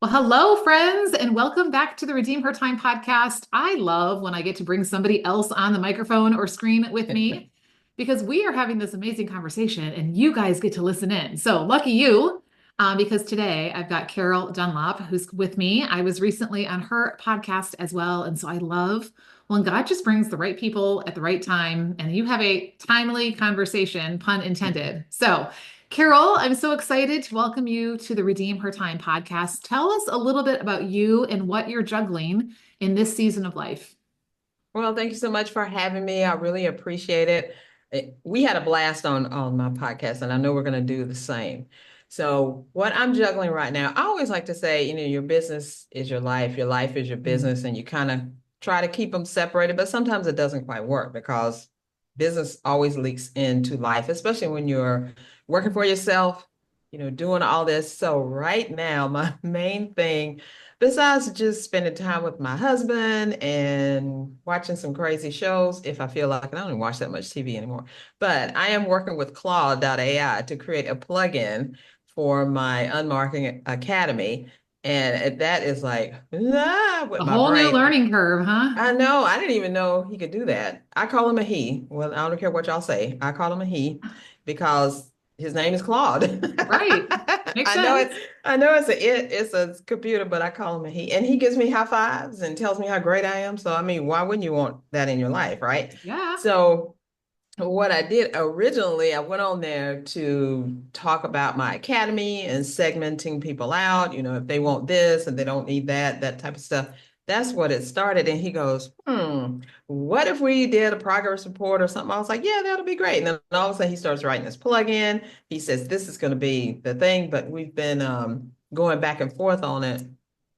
Well, hello, friends, and welcome back to the Redeem Her Time podcast. I love when I get to bring somebody else on the microphone or screen with me because we are having this amazing conversation and you guys get to listen in. So, lucky you, because today I've got Carol Dunlop who's with me. I was recently on her podcast as well. And so I love when God just brings the right people at the right time and you have a timely conversation, pun intended. So, Carol, I'm so excited to welcome you to the Redeem Her Time podcast. Tell us a little bit about you and what you're juggling in this season of life. Well, thank you so much for having me. I really appreciate it. We had a blast on my podcast, and I know we're going to do the same. So, what I'm juggling right now, I always like to say, your business is your life is your Mm. business, and you kind of try to keep them separated, but sometimes it doesn't quite work because business always leaks into life, especially when you're working for yourself, doing all this. So, right now, my main thing besides just spending time with my husband and watching some crazy shows, if I feel like it, I don't even watch that much TV anymore. But I am working with Claude.ai to create a plugin for my Unmarketing Academy. And that is like, with A my whole new brain. learning curve, huh? I know, I didn't even know he could do that. I call him a he. Well, I don't care what y'all say. I call him a he because his name is Claude. Right. Makes I know sense. it's it's a computer, but I call him a he. And he gives me high fives and tells me how great I am. So I mean, why wouldn't you want that in your life, right? Yeah. So what I did originally, I went on there to talk about my academy and segmenting people out, if they want this and they don't need that, that type of stuff. That's what it started. And he goes, what if we did a progress report or something? I was like, yeah, that'll be great. And then all of a sudden he starts writing this plugin. He says, this is going to be the thing, but we've been going back and forth on it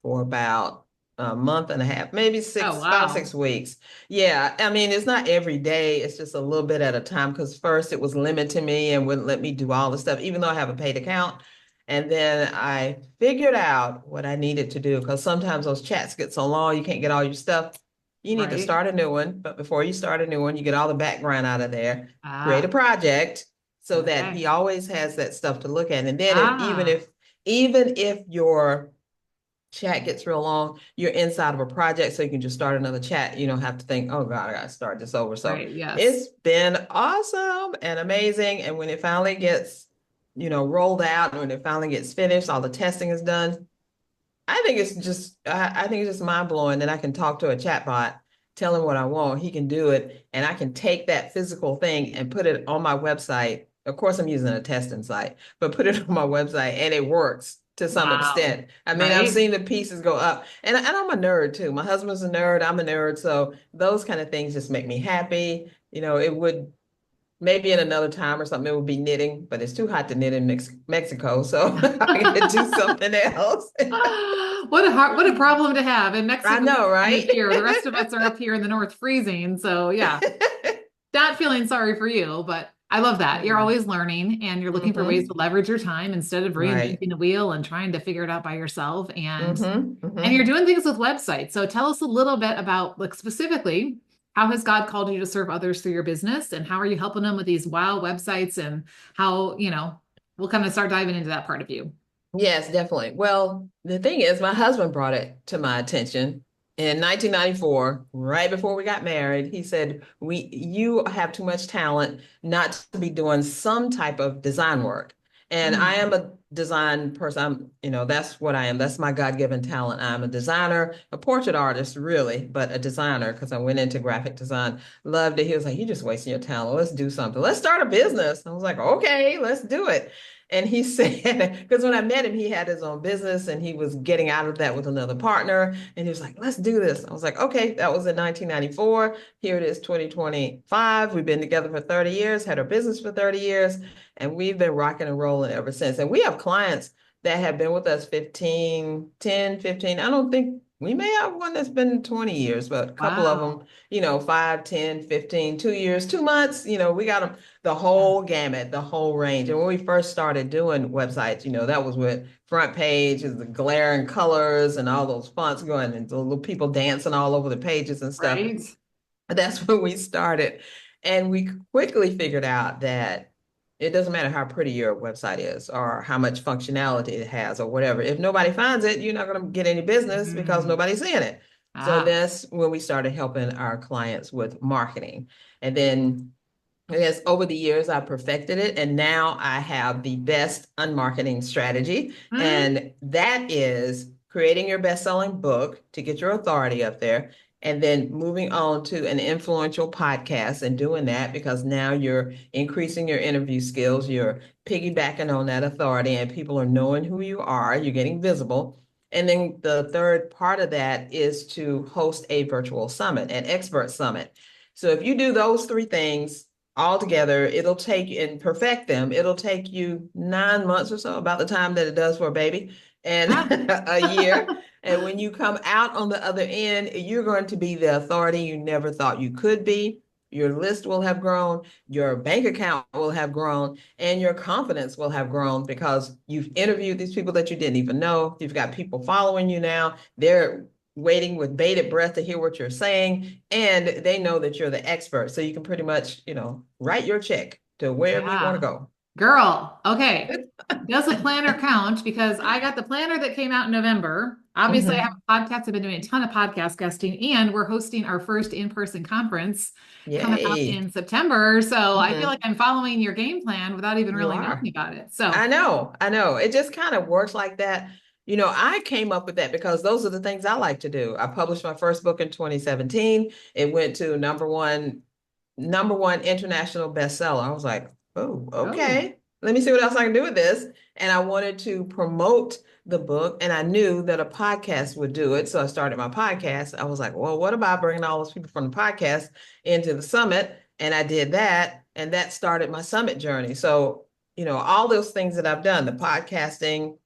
for about a month and a half, maybe Oh, six, five, wow. 6 weeks. Yeah, I mean, it's not every day. It's just a little bit at a time because first it was limiting me and wouldn't let me do all the stuff, even though I have a paid account. And then I figured out what I needed to do because sometimes those chats get so long, you can't get all your stuff. You need to Right. start a new one. But before you start a new one, you get all the background out of there, create a Ah, project so that okay. he always has that stuff to look at. And then Ah, even if your chat gets real long, you're inside of a project, so you can just start another chat. You don't have to think, oh God, I gotta start this over. So right. Yes. it's been awesome and amazing. And when it finally gets, rolled out, and when it finally gets finished, all the testing is done. I think it's just mind blowing that I can talk to a chatbot, tell him what I want, he can do it, and I can take that physical thing and put it on my website. Of course, I'm using a testing site, but put it on my website and it works to some Wow. extent. I mean, I've Right. seen the pieces go up, and I'm a nerd too. My husband's a nerd, I'm a nerd, so those kind of things just make me happy. It would maybe in another time or something, it would be knitting, but it's too hot to knit in Mexico, so I gotta do something else. What a problem to have. In I Mexico, know, it's kind of right? here. The rest of us are up here in the north freezing. So yeah, not feeling sorry for you, but I love that. You're Yeah. always learning and you're looking for ways to Hmm. leverage your time instead of Right. reinventing the wheel and trying to figure it out by yourself. Hmm. And you're Hmm. doing things with websites. So tell us a little bit about like specifically how has God called you to serve others through your business and how are you helping them with these wow websites and how, we'll kind of start diving into that part of you. Yes, definitely. Well, the thing is, my husband brought it to my attention in 1994, right before we got married. He said, you have too much talent not to be doing some type of design work. And I Mm, am a design person. That's what I am. That's my God-given talent. I'm a designer, a portrait artist, really, but a designer because I went into graphic design. Loved it. He was like, you're just wasting your talent. Let's do something. Let's start a business. I was like, okay, let's do it. And he said, because when I met him, he had his own business and he was getting out of that with another partner. And he was like, let's do this. I was like, okay, that was in 1994. Here it is, 2025. We've been together for 30 years, had our business for 30 years, and we've been rocking and rolling ever since. And we have clients that have been with us 15, 10, 15. I don't think we may have one that's been 20 years, but a couple of wow. them, 5, 10, 15, 2 years, 2 months, we got them the Yeah. whole gamut, the whole range. And when we first started doing websites, that was with front pages, the glaring colors and all those fonts going and the little people dancing all over the pages and stuff. Right. That's when we started. And we quickly figured out that It doesn't matter how pretty your website is or how much functionality it has or whatever. If nobody finds it, you're not going to get any business because Mhm. nobody's seeing it. So Ah, that's when we started helping our clients with marketing. And then I guess over the years, I perfected it, and now I have the best unmarketing strategy. mm, And that is creating your best-selling book to get your authority up there, and then moving on to an influential podcast and doing that because now you're increasing your interview skills, you're piggybacking on that authority, and people are knowing who you are, you're getting visible. And then the third part of that is to host a virtual summit, an expert summit. So if you do those three things, altogether, it'll take and perfect them. It'll take you 9 months or so, about the time that it does for a baby, and ah. a year. And when you come out on the other end, you're going to be the authority you never thought you could be. Your list will have grown, your bank account will have grown, and your confidence will have grown because you've interviewed these people that you didn't even know. You've got people following you now. They're waiting with bated breath to hear what you're saying, and they know that you're the expert. So you can pretty much, write your check to wherever you want to Yeah. go. Girl, okay. Does a planner count? Because I got the planner that came out in November. Obviously, I have Mhm. a podcast. I've been doing a ton of podcast guesting, and we're hosting our first in-person conference coming up Yay. in September. So I feel like Mhm. I'm following your game plan without even You really knowing are. about it. So, I know, I know. It just kind of works like that. I came up with that because those are the things I like to do. I published my first book in 2017. It went to number one international bestseller. I was like, oh, oh, okay. Let me see what else I can do with this. And I wanted to promote the book, and I knew that a podcast would do it. So I started my podcast. I was like, well, what about bringing all those people from the podcast into the summit? And I did that, and that started my summit journey. So, all those things that I've done, the podcasting,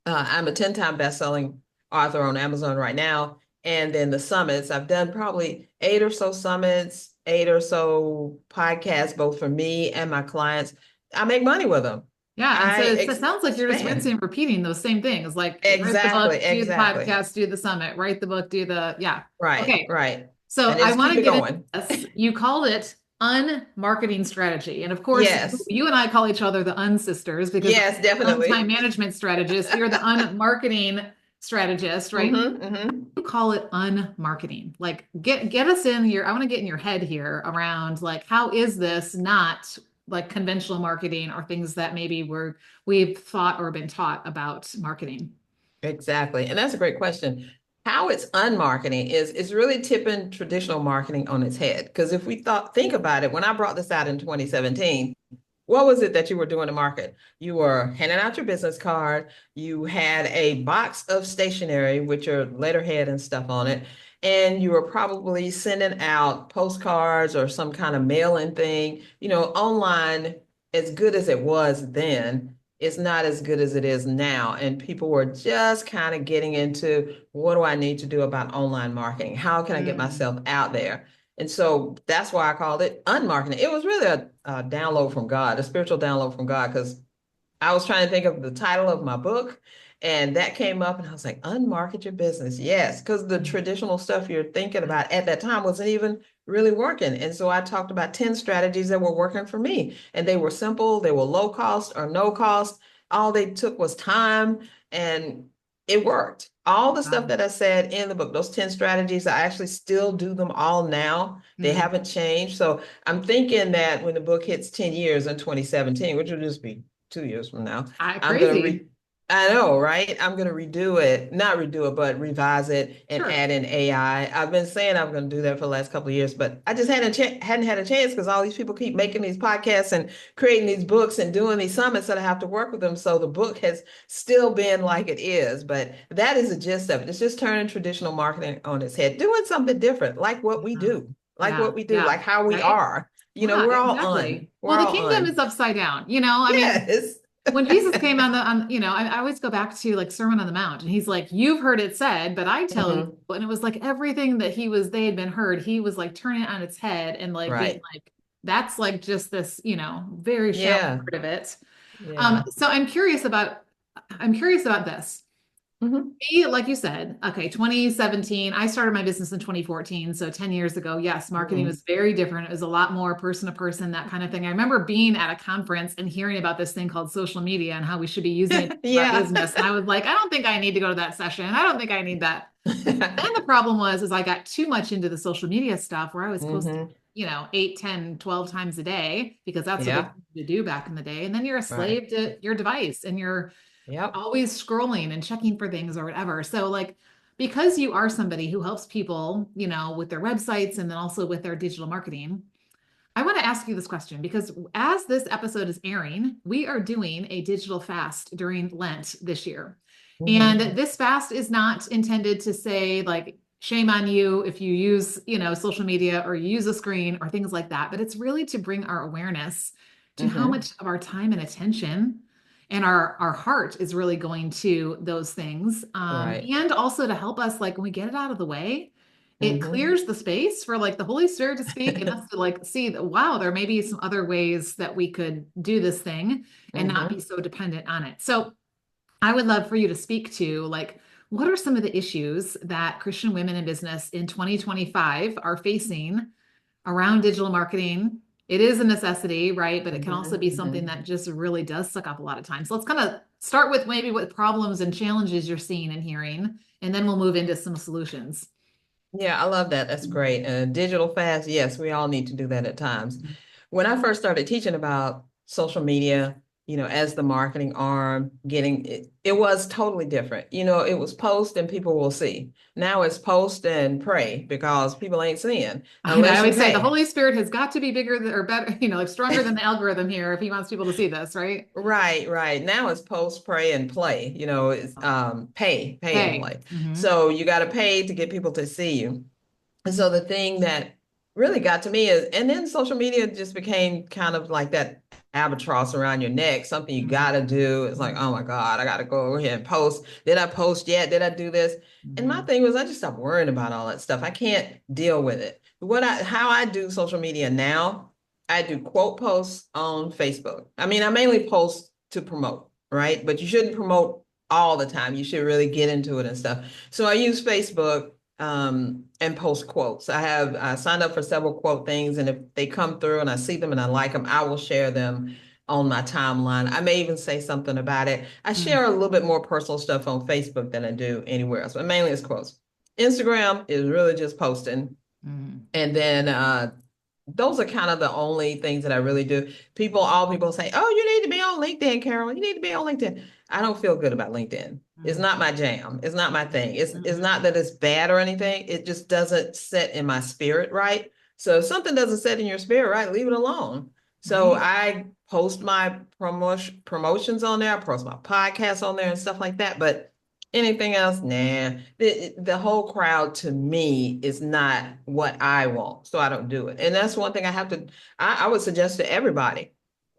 I'm a 10-time best-selling author on Amazon right now. And then the summits, I've done probably 8 or so summits, 8 or so podcasts, both for me and my clients. I make money with them. yeah. And I so it sounds like you're just rinsing expand. and repeating those same things, like write the Exactly, book, do the exactly. podcast, do the summit, write the book, do the, yeah. Right, Okay. right. So And I just want keep to it get into going. this. You called it unmarketing strategy. And of course, Yes, you and I call each other the unsisters because yes, I'm the time definitely. management strategist. You're the unmarketing strategist, right? Hmm. You call it unmarketing. Like get us in your, I want to get in your head here around like how is this not like conventional marketing or things that maybe we've thought or been taught about marketing. Exactly. And that's a great question. How it's unmarketing is really tipping traditional marketing on its head. Because if we think about it, when I brought this out in 2017, what was it that you were doing to market? You were handing out your business card. You had a box of stationery with your letterhead and stuff on it. And you were probably sending out postcards or some kind of mailing thing. Online, as good as it was then, it's not as good as it is now. And people were just kind of getting into, what do I need to do about online marketing? How can I get Mm, myself out there? And so that's why I called it unmarketing. It was really a download from God, a spiritual download from God, because I was trying to think of the title of my book, and that came up, and I was like, unmarket your business. Yes, because the traditional stuff you're thinking about at that time wasn't even really working. And so I talked about 10 strategies that were working for me, and they were simple, they were low cost or no cost. All they took was time, and it worked. All the stuff wow. that I said in the book, those 10 strategies, I actually still do them all now. They Mm, haven't changed. So I'm thinking that when the book hits 10 years in 2017, which will just be 2 years from now, I'm going to crazy. re I know, right? I'm going to redo it, not redo it, but revise it and Sure. add in AI. I've been saying I'm going to do that for the last couple of years, but I just hadn't had a chance because all these people keep making these podcasts and creating these books and doing these summits that I have to work with them. So the book has still been like it is, but that is the gist of it. It's just turning traditional marketing on its head, doing something different, like what we Yeah. do, Yeah. like Yeah. how we Right. are. Yeah, We're all on. exactly. We're Well, the all kingdom is on. upside down. I mean, Yes. when Jesus came I always go back to like Sermon on the Mount, and he's like, "You've heard it said, but I tell you," Hmm. and it was like everything that they had been heard, he was like turning it on its head and like being Right. like, "That's like just this, very shallow Yeah. part of it." Yeah. So I'm curious about this. Hmm. Me, like you said, okay, 2017, I started my business in 2014. So 10 years ago, yes, marketing Hmm. was very different. It was a lot more person to person, that kind of thing. I remember being at a conference and hearing about this thing called social media and how we should be using it for our Yeah. business. And I was like, I don't think I need to go to that session. I don't think I need that. Then the problem was, is I got too much into the social media stuff where I was posting, Hmm. 8, 10, 12 times a day because that's what they Yeah. told you to do back in the day. And then you're a Right. slave to your device and you're Yep. always scrolling and checking for things or whatever. So like because you are somebody who helps people, with their websites and then also with their digital marketing, I want to ask you this question because as this episode is airing, we are doing a digital fast during Lent this year. And Hmm. this fast is not intended to say like shame on you if you use, social media or you use a screen or things like that, but it's really to bring our awareness to how Hmm. much of our time and attention and our heart is really going to those things. Right. And also to help us like when we get it out of the way, it Hmm. clears the space for like the Holy Spirit to speak and us to like see that, wow, there may be some other ways that we could do this thing and not be Hmm. so dependent on it. So I would love for you to speak to like, what are some of the issues that Christian women in business in 2025 are facing around digital marketing? It is a necessity, right? But it can also Hmm. be something Hmm. that just really does suck up a lot of time. So let's kind of start with maybe what problems and challenges you're seeing and hearing, and then we'll move into some solutions. Yeah, I love that. That's great. And digital fast, yes, we all need to do that at times. When I first started teaching about social media, as the marketing arm, getting it, it was totally different. It was post and people will see. Now it's post and pray because people ain't seeing I unless you always say the pay. Holy Spirit has got to be bigger or better, like stronger than the algorithm here if he wants people to see this, right? Right, right. Now it's post, pray, and play. It's pay and Hey. play. Hmm. So you got to pay to get people to see you. And so the thing that really got to me is, and then social media just became kind of like that albatross around your neck, something you got to do. It's like, oh my God, I got to go over here and post. Did I post yet? Did I do this? And my Hmm. thing was, I just stopped worrying about all that stuff. I can't deal with it. How I do social media now, I do quote posts on Facebook. I mean, I mainly post to promote, right? But you shouldn't promote all the time. You should really get into it and stuff. So I use Facebook and post quotes. I signed up for several quote things, and if they come through and I see them and I like them, I will share them on my timeline. I may even say something about it. I share a little bit more personal stuff on Facebook than I do anywhere else, but mainly it's quotes. Instagram is really just posting. Hmm. And then those are kind of the only things that I really do. All people say, oh, you need to be on LinkedIn, Carol. You need to be on LinkedIn. I don't feel good about LinkedIn. It's not my jam. It's not my thing. It's Hmm. not that it's bad or anything. It just doesn't set in my spirit right. So if something doesn't set in your spirit right, leave it alone. So Right. I post my promotions on there. I post my podcast on there and stuff like that. But anything else, nah. The whole crowd to me is not what I want, so I don't do it. And that's one thing I would suggest to everybody.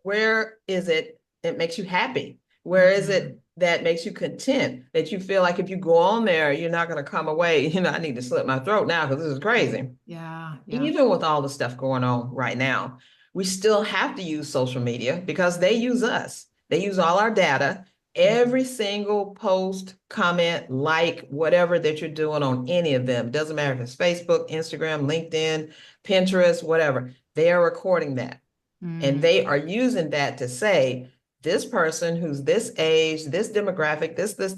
Where is it makes you happy? Where is Hmm. it that makes you content? That you feel like if you go on there, you're not going to come away. I need to slit my throat now because this is crazy. Yeah. Yeah. Even with all the stuff going on right now, we still have to use social media because they use us. They use all our data. Mhm. Every single post, comment, like, whatever that you're doing on any of them, doesn't matter if it's Facebook, Instagram, LinkedIn, Pinterest, whatever, they are recording that. And Mm. they are using that to say, this person who's this age, this demographic, this, does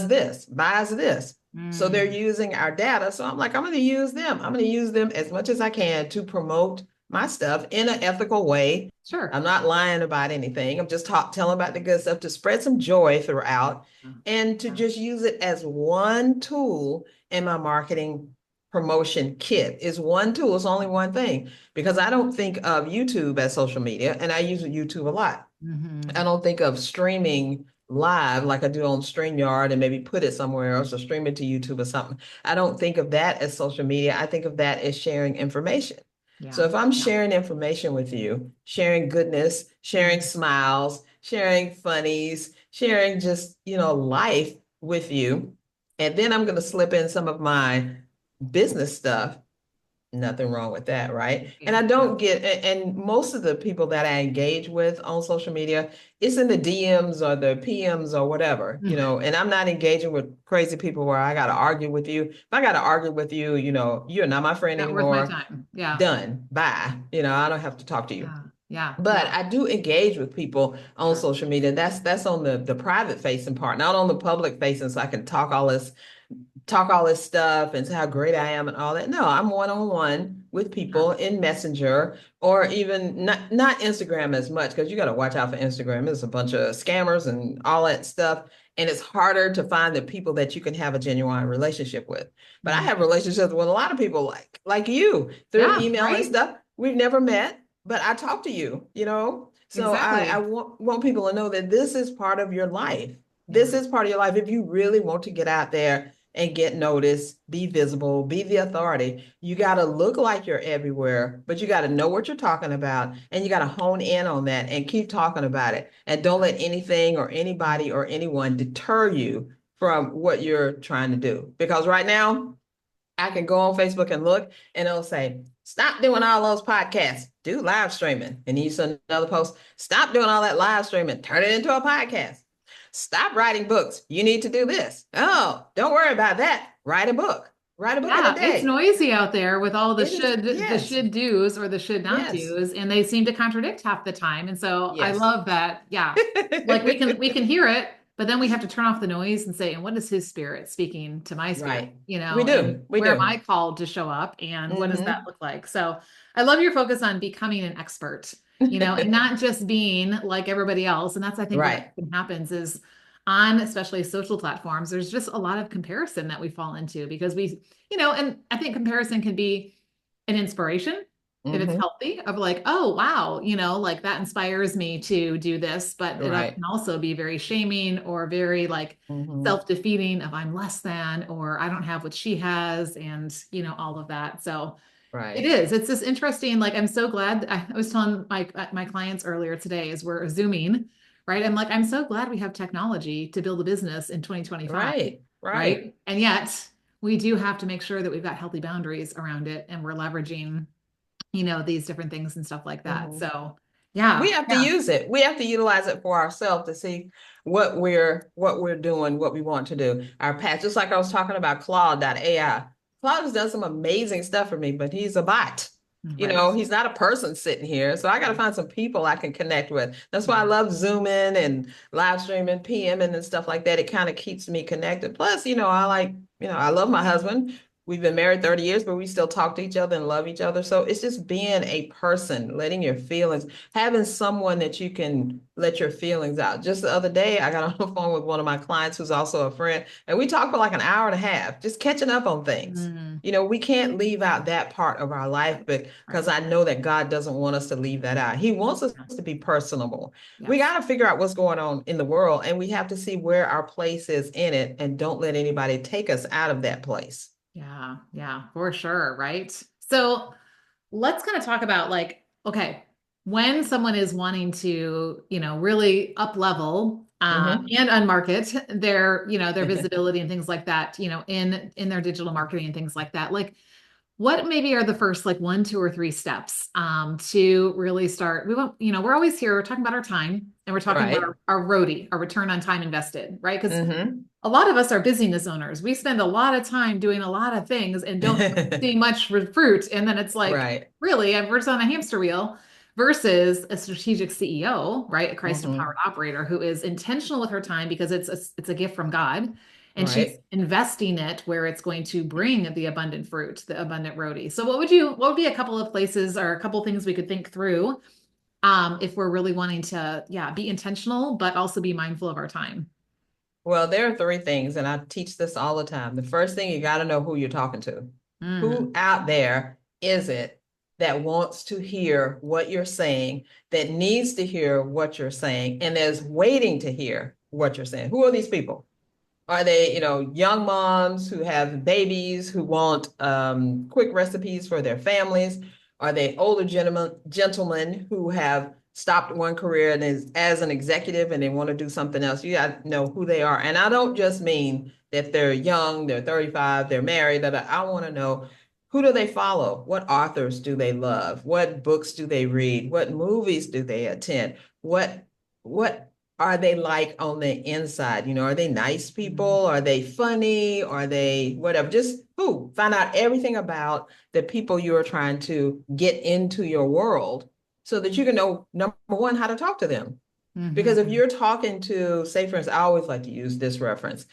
this, buys this. So they're Mm. using our data. So I'm like, I'm going to use them. I'm going to use them as much as I can to promote my stuff in an ethical way. Sure. I'm not lying about anything. I'm just telling about the good stuff to spread some joy throughout and to Yeah. just use it as one tool in my marketing promotion kit. Is one tool. It's only one thing because I don't think of YouTube as social media, and I use YouTube a lot. I Hmm. don't think of streaming live like I do on StreamYard and maybe put it somewhere else or stream it to YouTube or something. I don't think of that as social media. I think of that as sharing information. So Yeah. if I'm Yeah. sharing information with you, sharing goodness, sharing Mm. smiles, sharing funnies, sharing just, life with you, and then I'm going to slip in some of my business stuff. Nothing wrong with that, right? And Yeah. I don't get, and most of the people that I engage with on social media, it's in the DMs or the PMs or whatever, Mm. and I'm not engaging with crazy people where I got to argue with you. If I got to argue with you, you're not my friend Not worth my anymore. time. Yeah. Done. Bye. I don't have to talk to you. Yeah. Yeah. But Yeah. I do engage with people on social media. That's on the private facing part, not on the public facing, so I can talk all this stuff and say how great I am and all that. No, I'm one-on-one with Yeah. people in Messenger or even not Instagram as much because you got to watch out for Instagram. There's a bunch of scammers and all that stuff. And it's harder to find the people that you can have a genuine relationship with. But I Mm. have relationships with a lot of people like you through Yeah. email and Right. stuff. We've never met, but I talk to you. So I Exactly. want people to know that this is part of your life. This Yeah. is part of your life. If you really want to get out there and get noticed, be visible, be the authority. You got to look like you're everywhere, but you got to know what you're talking about and you got to hone in on that and keep talking about it. And don't let anything or anybody or anyone deter you from what you're trying to do. Because right now, I can go on Facebook and look and it'll say, stop doing all those podcasts, do live streaming. And you send another post, stop doing all that live streaming, turn it into a podcast. Stop writing books. You need to do this. Oh, don't worry about that. Write a book. Write a book in a Yeah, it's day. noisy out there with all It is, the yes, should do's or the should not yes, do's, and they seem to contradict half the time. And so I yes. love that. Yeah. Like we can hear it, but then we have to turn off the noise and say, and what is his spirit speaking to my spirit, Right. We and do. We where am I do. called to show up and what does that Hmm. look like? So I love your focus on becoming an expert, and not just being like everybody else. And that's, I think, what Right. often happens is on especially social platforms, there's just a lot of comparison that we fall into because and I think comparison can be an inspiration if it's Hmm. healthy, of like, oh, wow, like that inspires me to do this, but it Right. can also be very shaming or very like Hmm. self-defeating of I'm less than, or I don't have what she has, and all of that. So it Right. is. It's just interesting. Like, I'm so glad. I was telling my clients earlier today as we're Zooming, right? I'm like, I'm so glad we have technology to build a business in 2025, Right. Right. right? And yet we do have to make sure that we've got healthy boundaries around it and we're leveraging, these different things and stuff like that. Hmm. So We yeah, have to yeah. use it. We have to utilize it for ourselves to see what we're doing, what we want to do. Our path, just like I was talking about Claude.ai. Claude has done some amazing stuff for me, but he's a bot. Right. He's not a person sitting here. So I got to find some people I can connect with. That's why I Yeah. love Zooming and live streaming, PMing and stuff like that. It kind of keeps me connected. Plus, I love my husband. We've been married 30 years, but we still talk to each other and love each other. So it's just being a person, letting your feelings, having someone that you can let your feelings out. Just the other day, I got on the phone with one of my clients who's also a friend, and we talked for like an hour and a half, just catching up on things. Mm, We can't leave out that part of our life, but because right. I know that God doesn't want us to leave that out. He wants us Yeah. to be personable. We Yes. got to figure out what's going on in the world, and we have to see where our place is in it, and don't let anybody take us out of that place. Yeah. Yeah, for sure. Right. So let's kind of talk about like, okay, when someone is wanting to, really up level Hmm. and unmarket their visibility and things like that, in their digital marketing and things like that. Like, what maybe are the first like one, two, or three steps to really start? We want, we're always here, we're talking about our time and we're talking about Right. our RODI, our return on time invested, right? Because Hmm. a lot of us are busyness owners. We spend a lot of time doing a lot of things and don't see much fruit. And then it's like, Right. really, we're just on a hamster wheel versus a strategic CEO, right? A Christ empowered Hmm. operator who is intentional with her time because it's a gift from God. And she's Right. investing it where it's going to bring the abundant fruit, the abundant roti. So what would be a couple of places or a couple of things we could think through if we're really wanting to, yeah, be intentional, but also be mindful of our time? Well, there are three things, and I teach this all the time. The first thing, you got to know who you're talking to. Who Mm, out there is it that wants to hear what you're saying, that needs to hear what you're saying, and is waiting to hear what you're saying? Who are these people? Are they, young moms who have babies who want quick recipes for their families? Are they older gentlemen who have stopped one career and is as an executive and they want to do something else? You got to know who they are. And I don't just mean that they're young, they're 35, they're married. That I want to know Who do they follow? What authors do they love? What books do they read? What movies do they attend? What are they like on the inside? Are they nice people? Are they funny? Are they whatever? Just who? Find out everything about the people you are trying to get into your world so that you can know, number one, how to talk to them. Because if you're talking to, say, for instance, I always like to use this reference,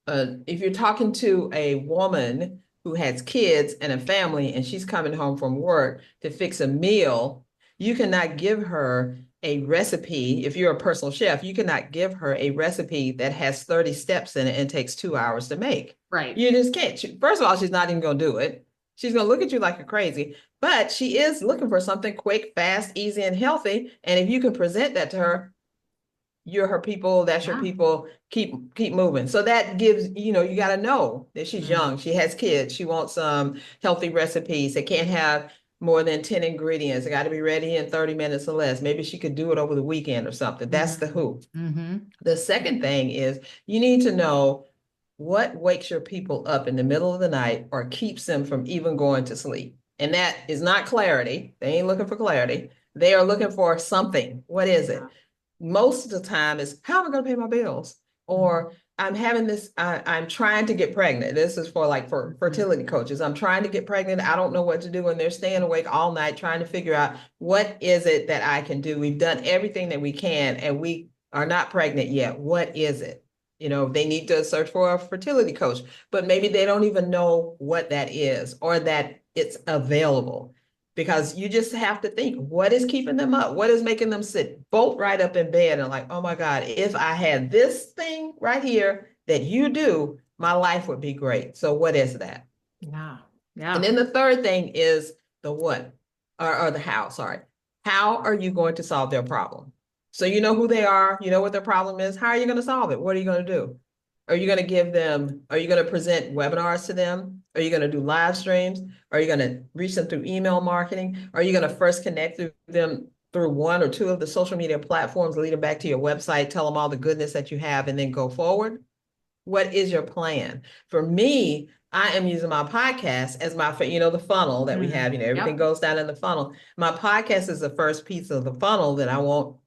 if you're talking to a woman who has kids and a family and she's coming home from work to fix a meal, you cannot give her a recipe. If you're a personal chef, you cannot give her a recipe that has 30 steps in it and takes 2 hours to make. Right. You just can't. First of all, she's not even going to do it. She's going to look at you like you're crazy, but she is looking for something quick, fast, easy, and healthy. And if you can present that to her, you're her people, that's your people, keep moving. So that gives, you got to know that she's young, she has kids, she wants some healthy recipes. They can't have more than 10 ingredients. They got to be ready in 30 minutes or less. Maybe she could do it over the weekend or something. That's the who. The second thing is you need to know what wakes your people up in the middle of the night or keeps them from even going to sleep. And that is not clarity. They ain't looking for clarity. They are looking for something. What is it? Most of the time is, how am I going to pay my bills? Or I'm having this, I'm trying to get pregnant. This is for fertility coaches. I'm trying to get pregnant. I don't know what to do. And they're staying awake all night trying to figure out what is it that I can do. We've done everything that we can and we are not pregnant yet. What is it? They need to search for a fertility coach, but maybe they don't even know what that is or that it's available. Because you just have to think, what is keeping them up? What is making them sit bolt right up in bed and like, oh my God, if I had this thing right here that you do, my life would be great. So what is that? Yeah. And then the third thing is the what or the how, sorry. How are you going to solve their problem? So you know who they are, you know what their problem is. How are you going to solve it? What are you going to do? Are you going to present webinars to them? Are you going to do live streams? Are you going to reach them through email marketing? Are you going to first connect them through one or two of the social media platforms, lead them back to your website, tell them all the goodness that you have, and then go forward? What is your plan? For me, I am using my podcast as my, the funnel that we have, everything goes down in the funnel. My podcast is the first piece of the funnel that I want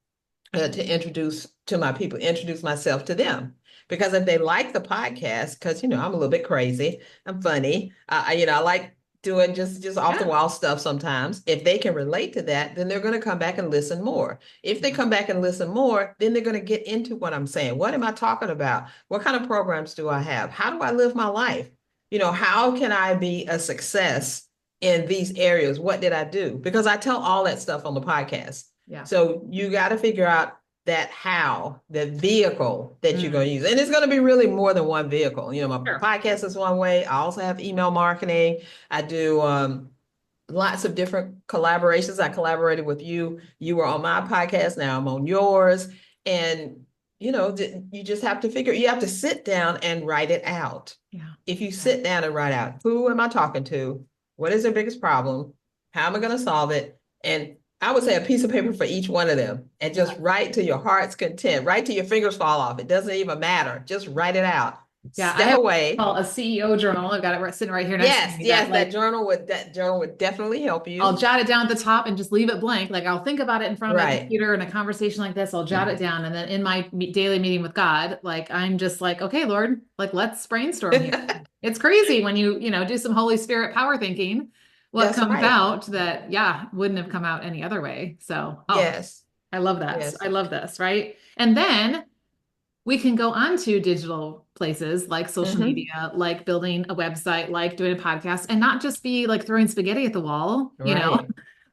to introduce to my people, introduce myself to them. Because if they like the podcast, because, I'm a little bit crazy, I'm funny, I like doing just off the wall stuff sometimes. If they can relate to that, then they're going to come back and listen more. If they come back and listen more, then they're going to get into what I'm saying. What am I talking about? What kind of programs do I have? How do I live my life? How can I be a success in these areas? What did I do? Because I tell all that stuff on the podcast. Yeah. So you got to figure out that how, the vehicle that you're going to use. And it's going to be really more than one vehicle. My podcast is one way. I also have email marketing. I do lots of different collaborations. I collaborated with you. You were on my podcast. Now I'm on yours. And, you just have to you have to sit down and write it out. Yeah. If you sit down and write out, who am I talking to? What is their biggest problem? How am I going to solve it? And I would say a piece of paper for each one of them and just write to your heart's content, write till your fingers fall off. It doesn't even matter. Just write it out. Yeah, I have a CEO journal. I've got it sitting right here next to me. Yes, that journal would definitely help you. I'll jot it down at the top and just leave it blank. Like I'll think about it in front of my computer in a conversation like this. I'll jot it down. And then in my daily meeting with God, like I'm just like, okay, Lord, like let's brainstorm here. It's crazy when you do some Holy Spirit power thinking. What comes out that, wouldn't have come out any other way. So, yes, I love that. Yes. I love this. Right. And then we can go on to digital places like social media, like building a website, like doing a podcast, and not just be like throwing spaghetti at the wall,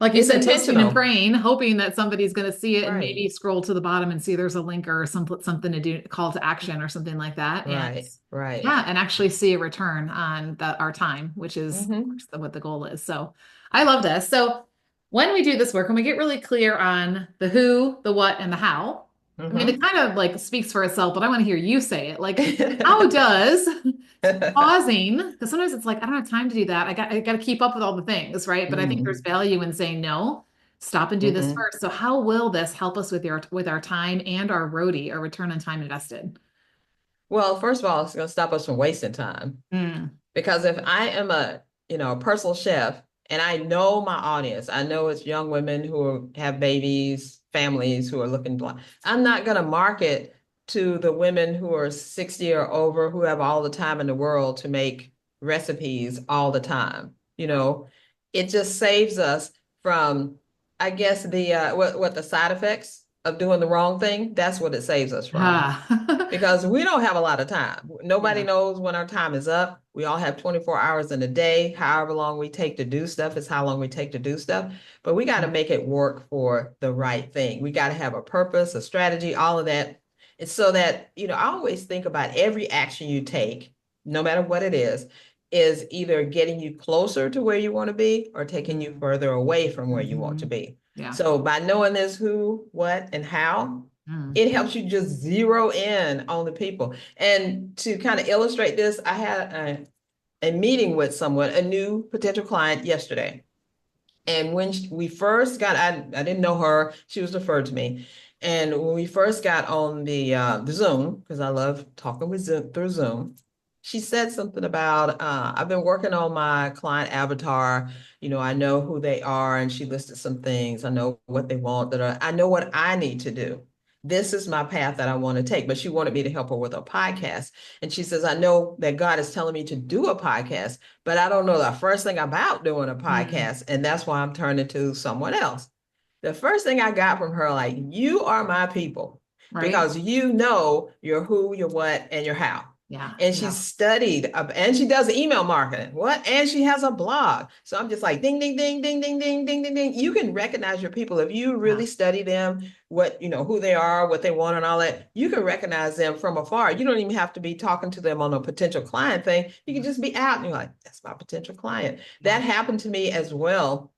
like you said, testing and praying, hoping that somebody's going to see it and maybe scroll to the bottom and see there's a link or something to do, call to action or something like that. And and actually see a return on our time, which is what the goal is. So I love this. So when we do this work, when we get really clear on the who, the what, and the how, I mean, it kind of like speaks for itself, but I want to hear you say it. Like, how does pausing, because sometimes it's like, I don't have time to do that. I got to keep up with all the things, right? But I think there's value in saying, no, stop and do this first. So how will this help us with our time and our ROTI, our return on time invested? Well, first of all, it's going to stop us from wasting time. Because if I am a personal chef and I know my audience, I know it's young women who have babies, families who are looking blind. I'm not going to market to the women who are 60 or over who have all the time in the world to make recipes all the time. It just saves us from, I guess, the what the side effects of doing the wrong thing. That's what it saves us from Ah. because we don't have a lot of time. Nobody Yeah. knows when our time is up. We all have 24 hours in a day. However long we take to do stuff is how long we take to do stuff. But we got to Yeah. make it work for the right thing. We got to have a purpose, a strategy, all of that. It's so that, I always think about every action you take, no matter what it is either getting you closer to where you want to be or taking you Mm. further away from where you want to Mhm. be. Yeah. So by knowing this who, what, and how, Mm. it helps you just zero in on the people. And to kind of illustrate this, I had a meeting with someone, a new potential client yesterday. And when we first got, I didn't know her. She was referred to me. And when we first got on the Zoom, because I love talking with Zoom through Zoom, she said something about I've been working on my client avatar. I know who they are, and she listed some things. I know what they want. That I know what I need to do. This is my path that I want to take. But she wanted me to help her with a podcast. And she says, I know that God is telling me to do a podcast, but I don't know the first thing about doing a Mm. podcast. And that's why I'm turning to someone else. The first thing I got from her, like, you are my people Right. because you know your who, your what, and your how. Yeah. And she Yeah. studied and she does email marketing. What? And she has a blog. So I'm just like, ding, ding, ding, ding, ding, ding, ding, ding, ding. You can recognize your people if you Yeah. really study them, who they are, what they want, and all that. You can recognize them from afar. You don't even have to be talking to them on a potential client thing. You can just be out and you're like, that's my potential client. Yeah. That happened to me as well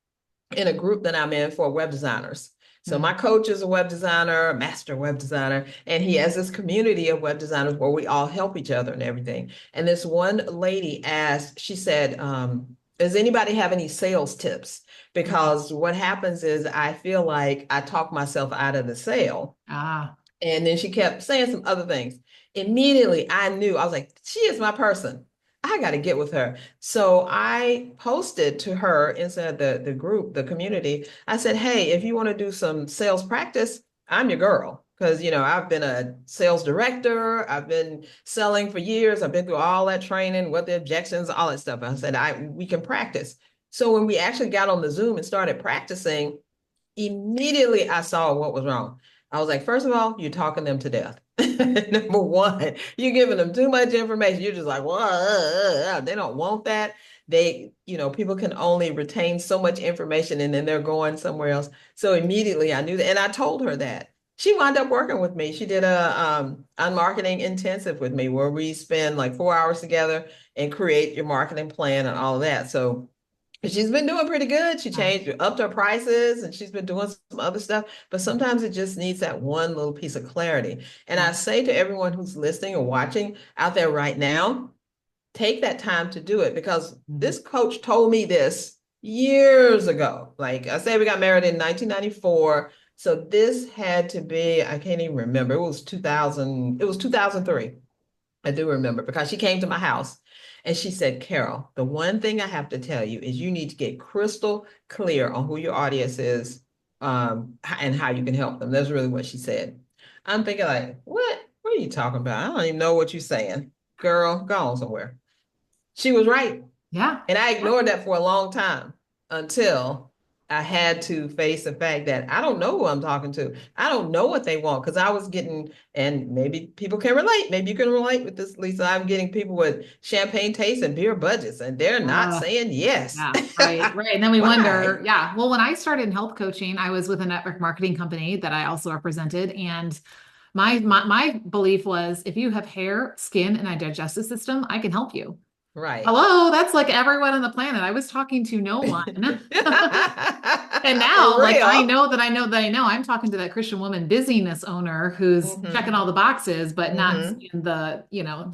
in a group that I'm in for web designers. So Mm. my coach is a web designer, a master web designer, and he has this community of web designers where we all help each other and everything. And this one lady asked, she said, does anybody have any sales tips? Mm. Because what happens is I feel like I talk myself out of the sale. Ah. And then she kept saying some other things. Immediately, I knew, I was like, she is my person. I got to get with her. So I posted to her inside the group, the community. I said, hey, if you want to do some sales practice, I'm your girl. Because, I've been a sales director. I've been selling for years. I've been through all that training, what the objections, all that stuff. I said, we can practice. So when we actually got on the Zoom and started practicing, immediately I saw what was wrong. I was like, first of all, you're talking them to death. Number one, you're giving them too much information. You're just like, well, they don't want that. People can only retain so much information and then they're going somewhere else. So immediately I knew that. And I told her that. She wound up working with me. She did a unmarketing intensive with me where we spend like 4 hours together and create your marketing plan and all of that. So she's been doing pretty good. She Nice. changed upped her prices and she's been doing some other stuff. But sometimes it just needs that one little piece of clarity. And Yeah. I say to everyone who's listening or watching out there right now, take that time to do it because Mhm. this coach told me this years ago. Like I say, we got married in 1994. So this had to be, I can't even remember. It was 2003. I do remember because she came to my house and she said, Carol, the one thing I have to tell you is you need to get crystal clear on who your audience is and how you can help them. That's really what she said. I'm thinking like, what? What are you talking about? I don't even know what you're saying. Girl, go on somewhere. She was right. Yeah. And I ignored that for a long time until I had to face the fact that I don't know who I'm talking to. I don't know what they want because I was getting, and maybe people can relate. Maybe you can relate with this, Lisa. I'm getting people with champagne tastes and beer budgets, and they're not Uh, saying yes. yeah. Right. Right. And then we wonder, Why? yeah. Well, when I started in health coaching, I was with a network marketing company that I also represented. And my belief was if you have hair, skin, and a digestive system, I can help you. Right. Hello, that's like everyone on the planet. I was talking to no one. And now, For like, I real. know that I know that I know I'm talking to that Christian woman business owner who's checking Mm-hmm. all the boxes, but not Mm-hmm. seeing the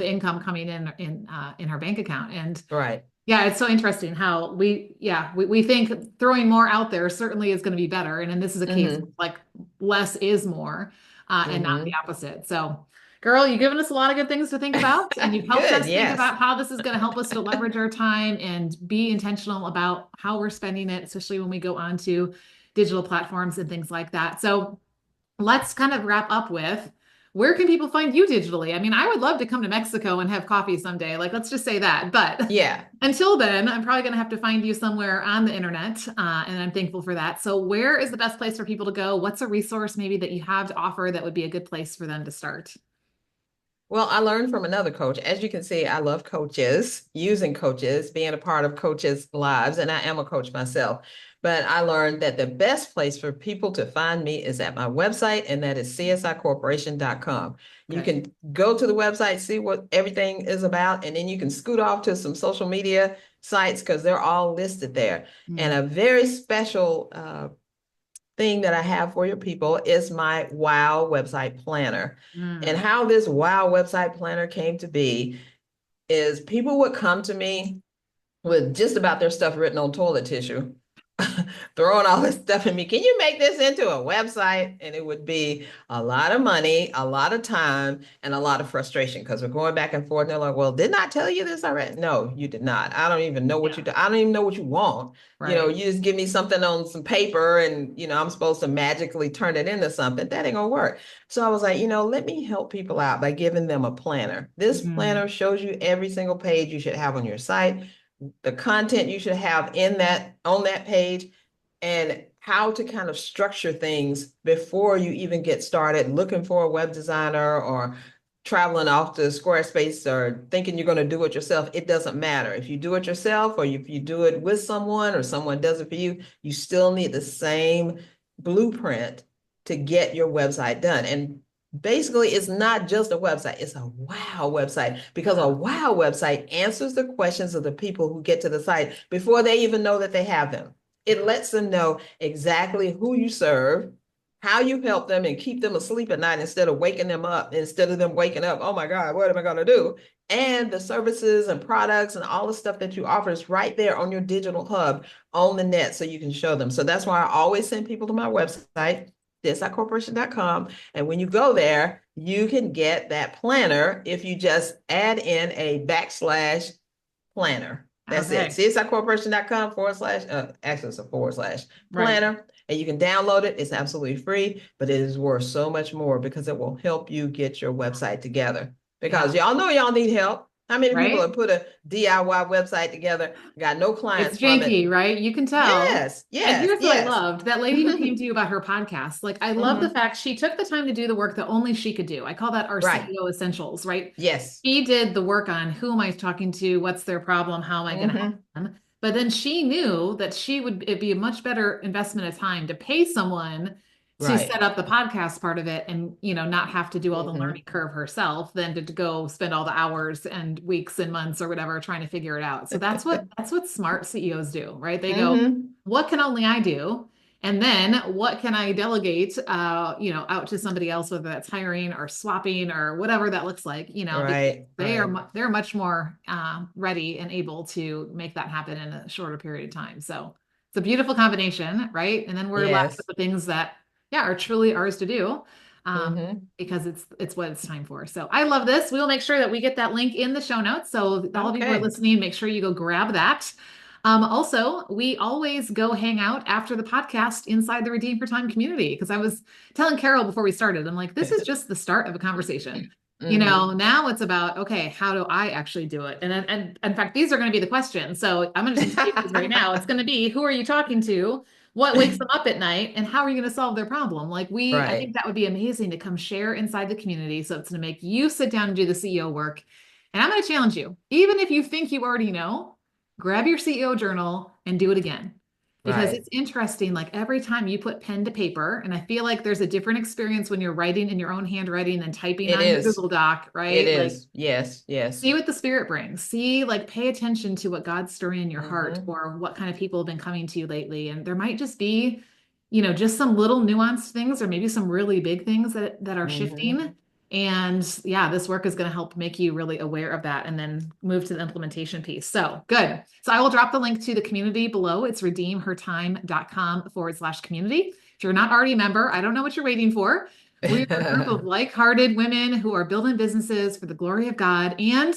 income coming in her bank account. And Right. yeah, it's so interesting how we think throwing more out there certainly is going to be better. And this is a case of Mm-hmm. like less is more, and not the Mm-hmm. opposite. So Girl, you've given us a lot of good things to think about, and you've helped Good, us think yes. about how this is going to help us to leverage our time and be intentional about how we're spending it, especially when we go onto digital platforms and things like that. So let's kind of wrap up with where can people find you digitally? I mean, I would love to come to Mexico and have coffee someday. Like, let's just say that. But Yeah. until then, I'm probably going to have to find you somewhere on the internet. And I'm thankful for that. So, where is the best place for people to go? What's a resource maybe that you have to offer that would be a good place for them to start? Well, I learned from another coach. As you can see, I love coaches, using coaches, being a part of coaches' lives, and I am a coach myself. But I learned that the best place for people to find me is at my website, and that is csicorporation.com. You Good. can go to the website, see what everything is about, and then you can scoot off to some social media sites because they're all listed there. And Mm, a very special thing that I have for your people is my WOW website planner. And mm. how this WOW website planner came to be is people would come to me with just about their stuff written on toilet tissue, throwing all this stuff at me. Can you make this into a website? And it would be a lot of money, a lot of time, and a lot of frustration because we're going back and forth. And they're like, well, didn't I tell you this already? No, you did not. I don't even know what Yeah, you do. I don't even know what you want. right. You just give me something on some paper and, I'm supposed to magically turn it into something. That ain't gonna work. So I was like, let me help people out by giving them a planner. This Mm, planner shows you every single page you should have on your site, the content you should have in that on that page, and how to kind of structure things before you even get started looking for a web designer or traveling off to Squarespace or thinking you're going to do it yourself. It doesn't matter. If you do it yourself or if you do it with someone or someone does it for you, you still need the same blueprint to get your website done. And basically, it's not just a website, it's a wow website because a yeah. wow website answers the questions of the people who get to the site before they even know that they have them. It lets them know exactly who you serve, how you help them and keep them asleep at night instead of waking them up, instead of them waking up, oh my God, what am I going to do? And the services and products and all the stuff that you offer is right there on your digital hub on the net so you can show them. So that's why I always send people to my website, undesirable.com. And when you go there, you can get that planner if you just add in a / planner. That's it. Okay. csicorporation.com / actually it's a / Right. planner. And you can download it. It's absolutely free, but it is worth so much more because it will help you get your website together. Because Yeah. y'all know y'all need help. How many people Right. have put a DIY website together, got no It's clients from it? janky, right? You can tell. Yes, And yes, here's what I yes. loved. That lady who came to you about her podcast. Like, I love the Hmm. fact she took the time to do the work that only she could do. I call that our Right. CEO essentials, right? Yes. She did the work on who am I talking to? What's their problem? How am I going to help Hmm. them? But then she knew that it'd be a much better investment of time to pay someone to Right. set up the podcast part of it and, not have to do all the Hmm. learning curve herself than to go spend all the hours and weeks and months or whatever trying to figure it out. So that's what smart CEOs do, right? They go, Hmm. what can only I do? And then what can I delegate, out to somebody else, whether that's hiring or swapping or whatever that looks like, because Right. they are Right. they're much more ready and able to make that happen in a shorter period of time. So it's a beautiful combination, right? And then we're left with Yes. the things that, yeah, are truly ours to do. Um, Hmm. because it's what it's time for. So I love this. We will make sure that we get that link in the show notes. So all of you who are Okay. listening, make sure you go grab that. Also, we always go hang out after the podcast inside the Redeem for Time community because I was telling Carol before we started, I'm like, this is just the start of a conversation. Hmm. Now it's about, okay, how do I actually do it? And in fact, these are going to be the questions. So I'm just going to tell you these right now. It's going to be, who are you talking to? What wakes them up at night? And how are you going to solve their problem? I think Right. that would be amazing to come share inside the community. So it's going to make you sit down and do the CEO work. And I'm going to challenge you, even if you think you already know, grab your CEO journal and do it again. Because Right. it's interesting, like every time you put pen to paper, and I feel like there's a different experience when you're writing in your own handwriting than typing It on your is. Google Doc, It right? Like, is. Yes. Yes. see what the spirit brings. See, like, pay attention to what God's stirring in your heart Hmm. or what kind of people have been coming to you lately. And there might just be, just some little nuanced things or maybe some really big things that are Hmm. shifting. And yeah, this work is going to help make you really aware of that and then move to the implementation piece. So good. So I will drop the link to the community below. It's redeemhertime.com /community. If you're not already a member, I don't know what you're waiting for. We are a group of like-hearted women who are building businesses for the glory of God, and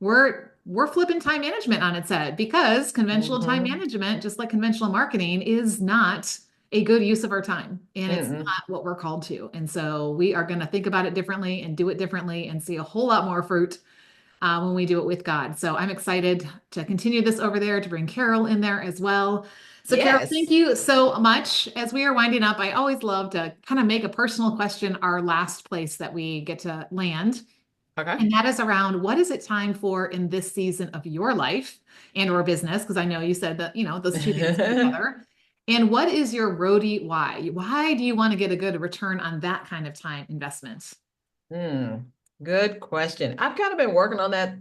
we're flipping time management on its head because conventional time Hmm. management, just like conventional marketing, is not a good use of our time, and it's Mm-mm. not what we're called to. And so we are going to think about it differently and do it differently and see a whole lot more fruit when we do it with God. So I'm excited to continue this over there, to bring Carol in there as well. So, Carol, thank Yes. you so much. As we are winding up, I always love to kind of make a personal question our last place that we get to land. Okay. And that is around what is it time for in this season of your life and or business? Because I know you said that, those two things go together. And what is your roadie why? Why do you want to get a good return on that kind of time investment? Hmm. Good question. I've kind of been working on that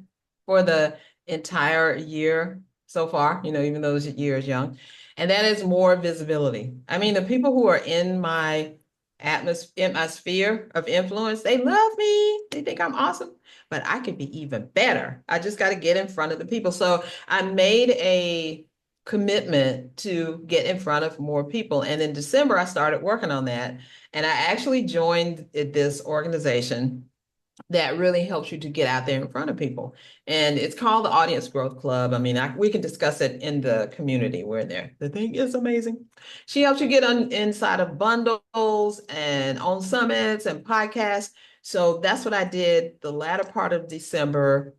for the entire year so far, even though this year is young. And that is more visibility. I mean, the people who are in my atmosphere, in my sphere of influence, they love me. They think I'm awesome, but I could be even better. I just got to get in front of the people. So I made a commitment to get in front of more people. And in December, I started working on that. And I actually joined this organization that really helps you to get out there in front of people. And it's called the Audience Growth Club. I mean, we can discuss it in the community. We're there. The thing is amazing. She helps you get on inside of bundles and on summits and podcasts. So that's what I did the latter part of December.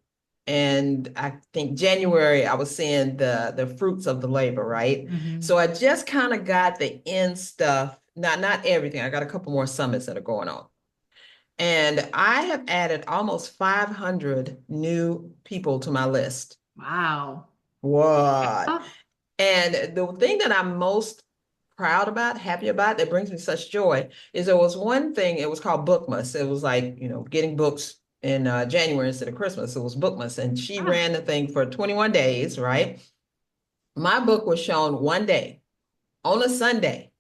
And I think January, I was seeing the fruits of the labor, right? Mhm. So I just kind of got the end stuff, not everything. I got a couple more summits that are going on. And I have added almost 500 new people to my list. Wow. What? Yeah. And the thing that I'm most proud about, happy about, that brings me such joy is there was one thing, it was called Bookmas. It was like, getting books in January instead of Christmas. It was Bookmas. And she Ah, ran the thing for 21 days, right? My book was shown one day on a Sunday.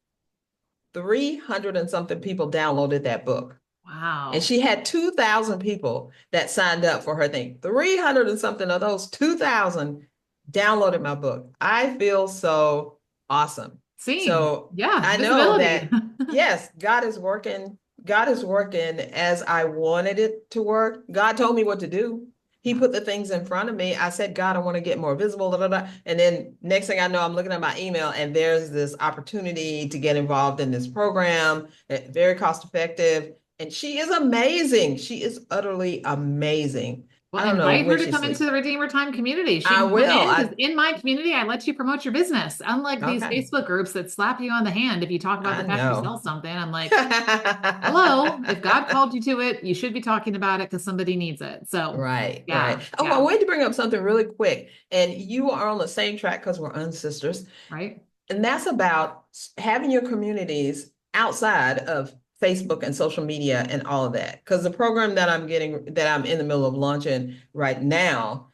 300 and something people downloaded that book. And wow. she had 2,000 people that signed up for her thing. 300 and something of those 2,000 downloaded my book. I feel so awesome. Seen. So Yeah, I know visibility. that, yes, God is working. God is working as I wanted it to work. God told me what to do. He Yeah. put the things in front of me. I said, God, I want to get more visible. Da, da, da. And then next thing I know, I'm looking at my email and there's this opportunity to get involved in this program, very cost effective. And she is amazing. She is utterly amazing. Well, I don't know invite her when to she come into sleeps. the Redeemer Time community. She I can come will. in because in my community, I let you promote your business. Unlike these Okay. Facebook groups that slap you on the hand if you talk about I the fact you sell know. something. I'm like, hello, if God called you to it, you should be talking about it because somebody needs it. So, Right, right. yeah, Oh, I yeah, wanted to bring up something really quick. And you are on the same track because we're unsisters. right. And that's about having your communities outside of Facebook and social media and all of that. Because the program that I'm in the middle of launching right now,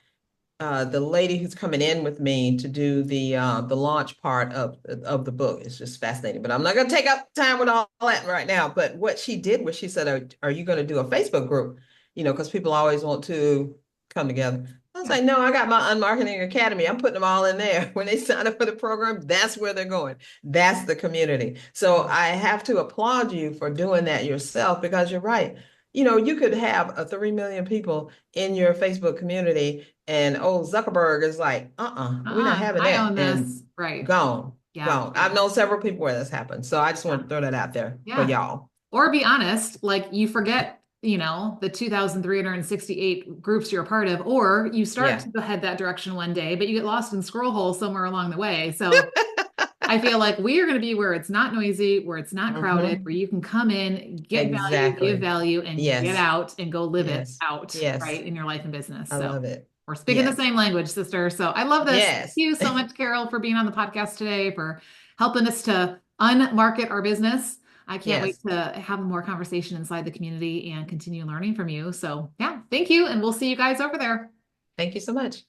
the lady who's coming in with me to do the launch part of the book is just fascinating. But I'm not going to take up time with all that right now. But what she did was she said, are you going to do a Facebook group? Because people always want to come together. I was Yeah. like, no, I got my Unmarketing Academy. I'm putting them all in there. When they sign up for the program, that's where they're going. That's the community. So I have to applaud you for doing that yourself because you're right. You could have a 3 million people in your Facebook community and old Zuckerberg is like, we're not having I that. own And this. Right. gone, Yeah, gone. I've yeah, known several people where that's happened. So I just want yeah, to throw that out there for yeah. y'all. Or be honest, like you forget, the 2,368 groups you're a part of, or you start Yeah. to head that direction one day, but you get lost in scroll hole somewhere along the way. So I feel like we are going to be where it's not noisy, where it's not crowded, Hmm. where you can come in, get value, give Exactly. value, and get Yes. out and go live it Yes. out, Yes. right, in your life and business. I So love it. we're speaking the Yes. same language, sister. So I love this. Thank Yes. you so much, Carol, for being on the podcast today, for helping us to unmarket our business. I can't wait Yes. to have more conversation inside the community and continue learning from you. So, yeah, thank you. And we'll see you guys over there. Thank you so much.